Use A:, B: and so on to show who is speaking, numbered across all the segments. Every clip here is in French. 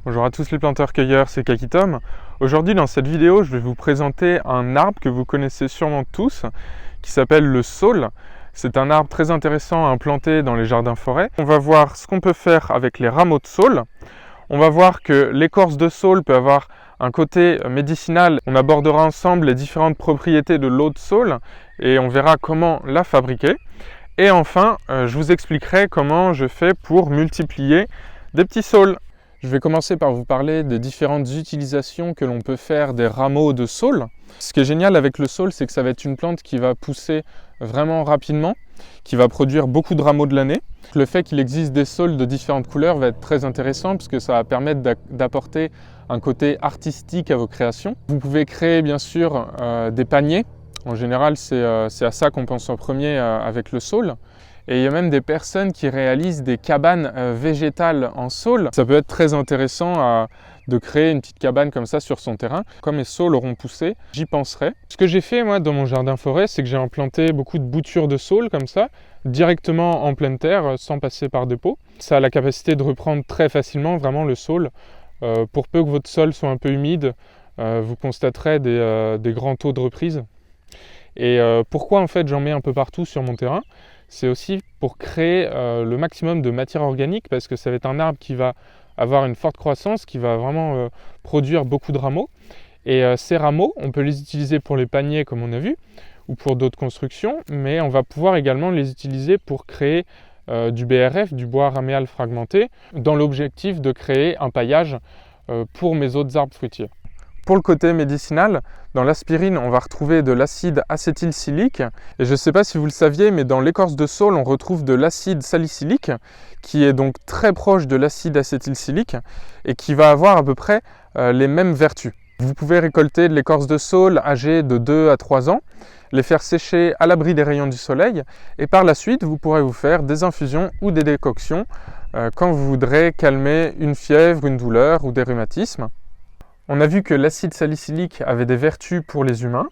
A: Bonjour à tous les planteurs-cueilleurs, c'est Kakitom. Aujourd'hui dans cette vidéo, je vais vous présenter un arbre que vous connaissez sûrement tous, qui s'appelle le saule. C'est un arbre très intéressant à implanter dans les jardins-forêts. On va voir ce qu'on peut faire avec les rameaux de saule. On va voir que l'écorce de saule peut avoir un côté médicinal. On abordera ensemble les différentes propriétés de l'eau de saule et on verra comment la fabriquer. Et enfin, je vous expliquerai comment je fais pour multiplier des petits saules. Je vais commencer par vous parler des différentes utilisations que l'on peut faire des rameaux de saule. Ce qui est génial avec le saule, c'est que ça va être une plante qui va pousser vraiment rapidement, qui va produire beaucoup de rameaux de l'année. Le fait qu'il existe des saules de différentes couleurs va être très intéressant puisque ça va permettre d'apporter un côté artistique à vos créations. Vous pouvez créer bien sûr des paniers. En général, c'est à ça qu'on pense en premier avec le saule. Et il y a même des personnes qui réalisent des cabanes végétales en saule. Ça peut être très intéressant de créer une petite cabane comme ça sur son terrain. Comme les saules auront poussé, j'y penserai. Ce que j'ai fait moi dans mon jardin forêt, c'est que j'ai implanté beaucoup de boutures de saule comme ça, directement en pleine terre, sans passer par des pots. Ça a la capacité de reprendre très facilement vraiment le saule. Pour peu que votre sol soit un peu humide, vous constaterez des grands taux de reprise. Et pourquoi en fait j'en mets un peu partout sur mon terrain? C'est aussi pour créer le maximum de matière organique parce que ça va être un arbre qui va avoir une forte croissance, qui va vraiment produire beaucoup de rameaux. Et ces rameaux, on peut les utiliser pour les paniers comme on a vu, ou pour d'autres constructions, mais on va pouvoir également les utiliser pour créer du BRF, du bois raméal fragmenté, dans l'objectif de créer un paillage pour mes autres arbres fruitiers. Pour le côté médicinal, dans l'aspirine, on va retrouver de l'acide acétylsilique. Et je ne sais pas si vous le saviez, mais dans l'écorce de saule, on retrouve de l'acide salicylique, qui est donc très proche de l'acide acétylsilique et qui va avoir à peu près les mêmes vertus. Vous pouvez récolter de l'écorce de saule âgée de 2 à 3 ans, les faire sécher à l'abri des rayons du soleil, et par la suite, vous pourrez vous faire des infusions ou des décoctions quand vous voudrez calmer une fièvre, une douleur ou des rhumatismes. On a vu que l'acide salicylique avait des vertus pour les humains,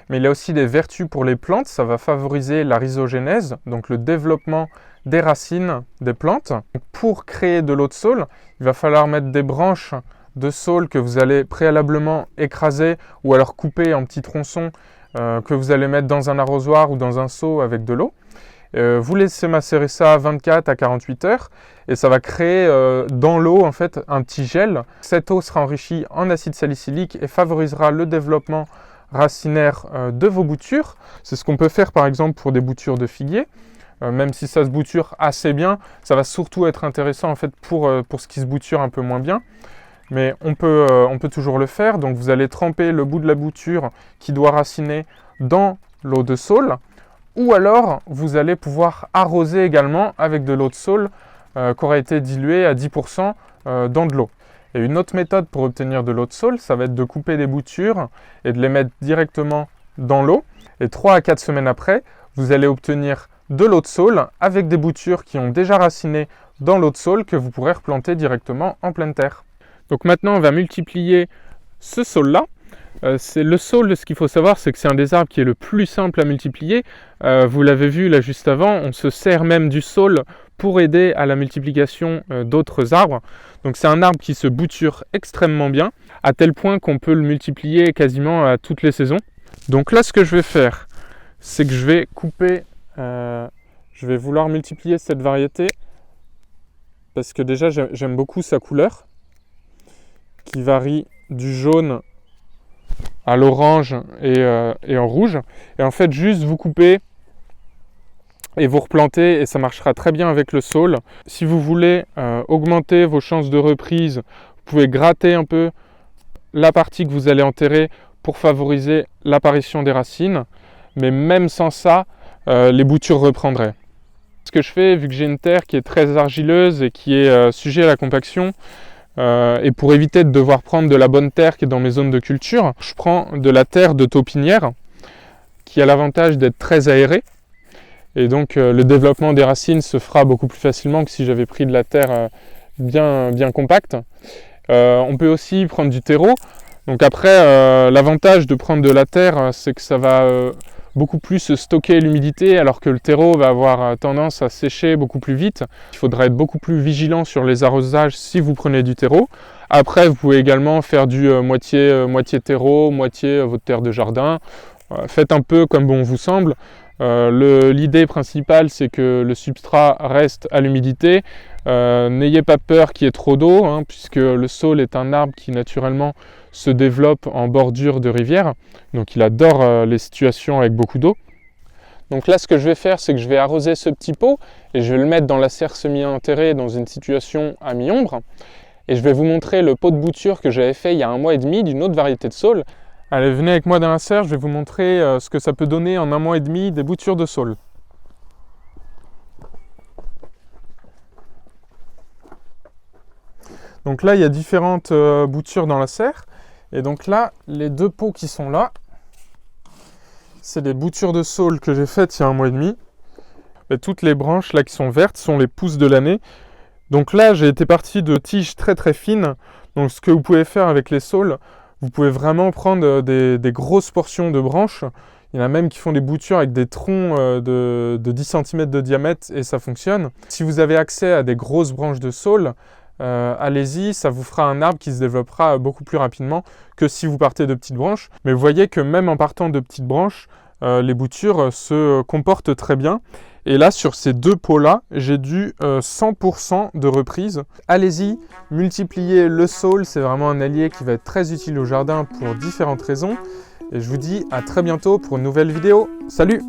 A: mais il a aussi des vertus pour les plantes. Ça va favoriser la rhizogénèse, donc le développement des racines des plantes. Pour créer de l'eau de saule, il va falloir mettre des branches de saule que vous allez préalablement écraser ou alors couper en petits tronçons que vous allez mettre dans un arrosoir ou dans un seau avec de l'eau. Vous laissez macérer ça 24 à 48 heures et ça va créer dans l'eau en fait un petit gel. Cette eau sera enrichie en acide salicylique et favorisera le développement racinaire de vos boutures. C'est ce qu'on peut faire par exemple pour des boutures de figuier. Même si ça se bouture assez bien, ça va surtout être intéressant en fait pour ce qui se bouture un peu moins bien. Mais on peut toujours le faire. Donc vous allez tremper le bout de la bouture qui doit raciner dans l'eau de saule. Ou alors, vous allez pouvoir arroser également avec de l'eau de saule qui aura été diluée à 10% dans de l'eau. Et une autre méthode pour obtenir de l'eau de saule, ça va être de couper des boutures et de les mettre directement dans l'eau. Et 3 à 4 semaines après, vous allez obtenir de l'eau de saule avec des boutures qui ont déjà raciné dans l'eau de saule que vous pourrez replanter directement en pleine terre. Donc maintenant, on va multiplier ce saule-là. C'est le saule, ce qu'il faut savoir, c'est que c'est un des arbres qui est le plus simple à multiplier. Vous l'avez vu là juste avant, on se sert même du saule pour aider à la multiplication d'autres arbres. Donc c'est un arbre qui se bouture extrêmement bien, à tel point qu'on peut le multiplier quasiment à toutes les saisons. Donc là, ce que je vais faire, c'est que je vais couper, je vais vouloir multiplier cette variété, parce que déjà j'aime beaucoup sa couleur, qui varie du jaune à l'orange et en rouge. Et en fait, juste vous coupez et vous replantez et ça marchera très bien avec le saule. Si vous voulez augmenter vos chances de reprise, vous pouvez gratter un peu la partie que vous allez enterrer pour favoriser l'apparition des racines. Mais même sans ça, les boutures reprendraient. Ce que je fais, vu que j'ai une terre qui est très argileuse et qui est sujet à la compaction, et pour éviter de devoir prendre de la bonne terre qui est dans mes zones de culture, je prends de la terre de taupinière qui a l'avantage d'être très aérée et donc le développement des racines se fera beaucoup plus facilement que si j'avais pris de la terre bien compacte. On peut aussi prendre du terreau. Donc après, l'avantage de prendre de la terre, c'est que ça va beaucoup plus stocker l'humidité, alors que le terreau va avoir tendance à sécher beaucoup plus vite. Il faudra être beaucoup plus vigilant sur les arrosages si vous prenez du terreau. Après, vous pouvez également faire du moitié terreau, moitié votre terre de jardin. Faites un peu comme bon vous semble. L'idée principale, c'est que le substrat reste à l'humidité. N'ayez pas peur qu'il y ait trop d'eau, hein, puisque le saule est un arbre qui naturellement se développe en bordure de rivière. Donc il adore les situations avec beaucoup d'eau. Donc là, ce que je vais faire, c'est que je vais arroser ce petit pot et je vais le mettre dans la serre semi-enterrée dans une situation à mi-ombre. Et je vais vous montrer le pot de bouture que j'avais fait il y a 1 mois et demi d'une autre variété de saule. Allez, venez avec moi dans la serre, je vais vous montrer ce que ça peut donner en 1 mois et demi des boutures de saule. Donc là, il y a différentes boutures dans la serre. Et donc là, les 2 pots qui sont là, c'est des boutures de saule que j'ai faites il y a 1 mois et demi. Et toutes les branches là qui sont vertes sont les pousses de l'année. Donc là, j'ai été parti de tiges très très fines. Donc ce que vous pouvez faire avec les saules, vous pouvez vraiment prendre des grosses portions de branches. Il y en a même qui font des boutures avec des troncs de 10 cm de diamètre et ça fonctionne. Si vous avez accès à des grosses branches de saule, allez-y, ça vous fera un arbre qui se développera beaucoup plus rapidement que si vous partez de petites branches. Mais vous voyez que même en partant de petites branches, les boutures se comportent très bien. Et là, sur ces 2 pots-là, j'ai du 100% de reprise. Allez-y, multipliez le saule, c'est vraiment un allié qui va être très utile au jardin pour différentes raisons. Et je vous dis à très bientôt pour une nouvelle vidéo. Salut!